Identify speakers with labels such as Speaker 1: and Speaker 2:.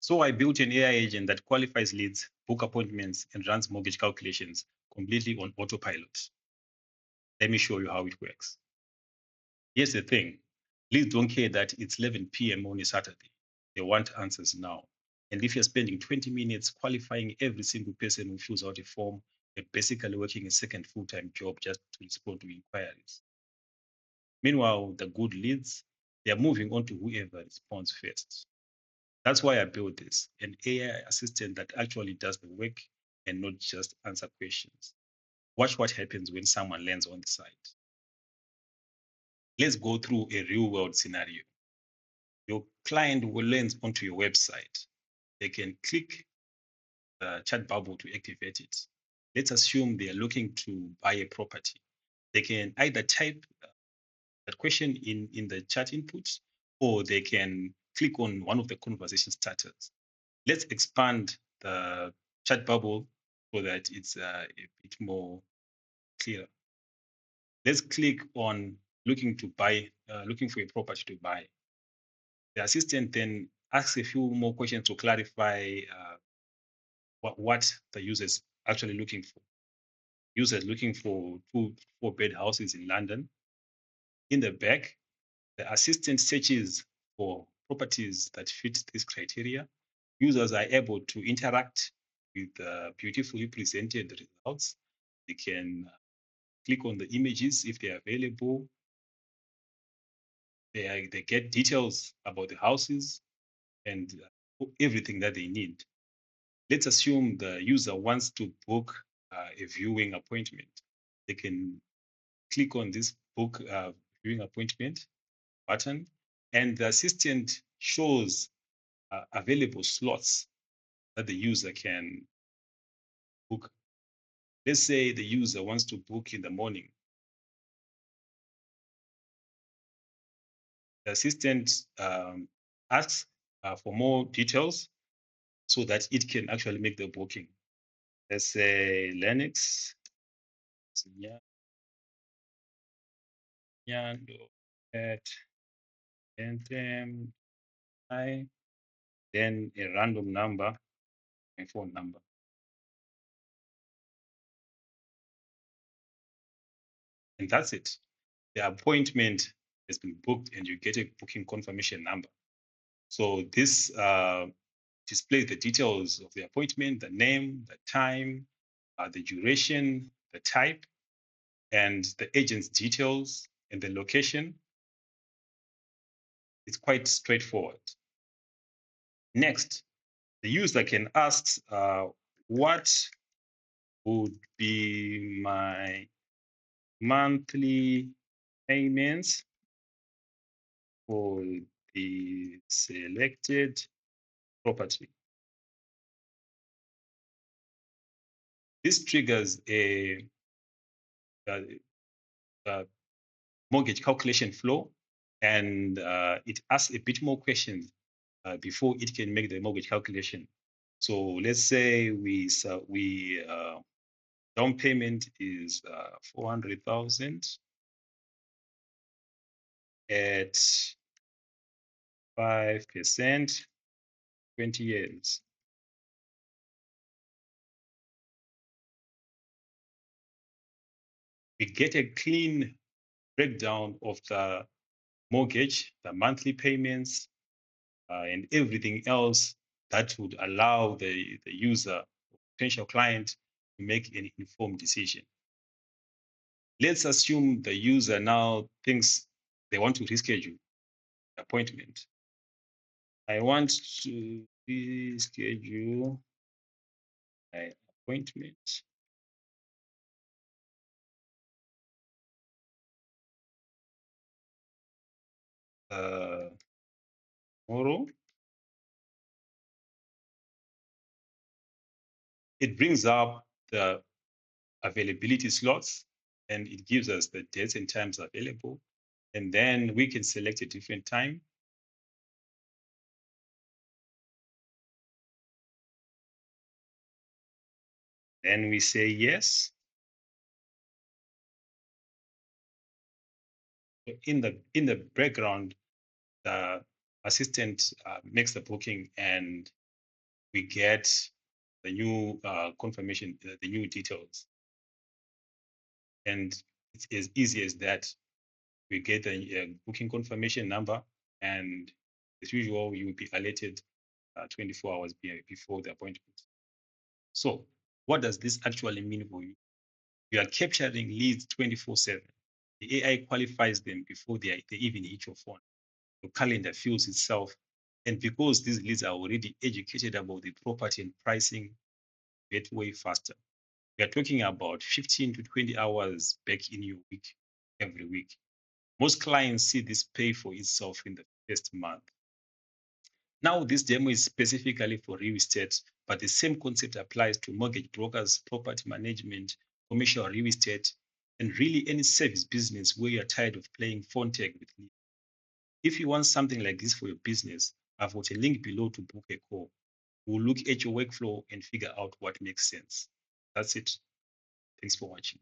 Speaker 1: So I built an AI agent that qualifies leads, book appointments, and runs mortgage calculations completely on autopilot. Let me show you how it works. Here's the thing. Leads don't care that it's 11 p.m. on a Saturday. They want answers now. And if you're spending 20 minutes qualifying every single person who fills out a form, you're basically working a second full-time job just to respond to inquiries. Meanwhile, the good leads, they're moving on to whoever responds first. That's why I built this, an AI assistant that actually does the work and not just answer questions. Watch what happens when someone lands on the site. Let's go through a real world scenario. Your client will land onto your website. They can click the chat bubble to activate it. Let's assume they are looking to buy a property. They can either type that question in the chat input, or they can click on one of the conversation starters. Let's expand the chat bubble so that it's a bit more clear. Let's click on looking for a property to buy. The assistant then asks a few more questions to clarify what the user is actually looking for. Users looking for 4-bed houses in London. In the back, the assistant searches for properties that fit this criteria. Users are able to interact with the beautifully presented results. They can click on the images if they are available. They get details about the houses and everything that they need. Let's assume the user wants to book a viewing appointment. They can click on this book viewing appointment button, and the assistant shows available slots that the user can book. Let's say the user wants to book in the morning. The assistant asks for more details so that it can actually make the booking. Let's say Lennox, at Anthem, then a random number, my phone number. And that's it. The appointment has been booked and you get a booking confirmation number. So this displays the details of the appointment, the name, the time, the duration, the type, and the agent's details and the location. It's quite straightforward. Next, the user can ask what would be my monthly payments for the selected property. This triggers a mortgage calculation flow, and it asks a bit more questions before it can make the mortgage calculation. So let's say we down payment is 400,000 at 5%, 20 years. We get a clean breakdown of the mortgage, the monthly payments, and everything else that would allow the user, potential client, to make an informed decision. Let's assume the user now thinks they want to reschedule the appointment. I want to reschedule my appointment tomorrow. It brings up the availability slots and it gives us the dates and times available. And then we can select a different time. Then we say yes. In the background, the assistant makes the booking and we get the new confirmation, the new details. And it's as easy as that. We get a booking confirmation number, and as usual, you will be alerted 24 hours before the appointment. So, what does this actually mean for you? You are capturing leads 24/7. The AI qualifies them before they even hit your phone. Your calendar fills itself. And because these leads are already educated about the property and pricing, get way faster. We are talking about 15 to 20 hours back in your week every week. Most clients see this pay for itself in the first month. Now, this demo is specifically for real estate, but the same concept applies to mortgage brokers, property management, commercial real estate, and really any service business where you're tired of playing phone tag with leads. If you want something like this for your business, I've got a link below to book a call. We'll look at your workflow and figure out what makes sense. That's it. Thanks for watching.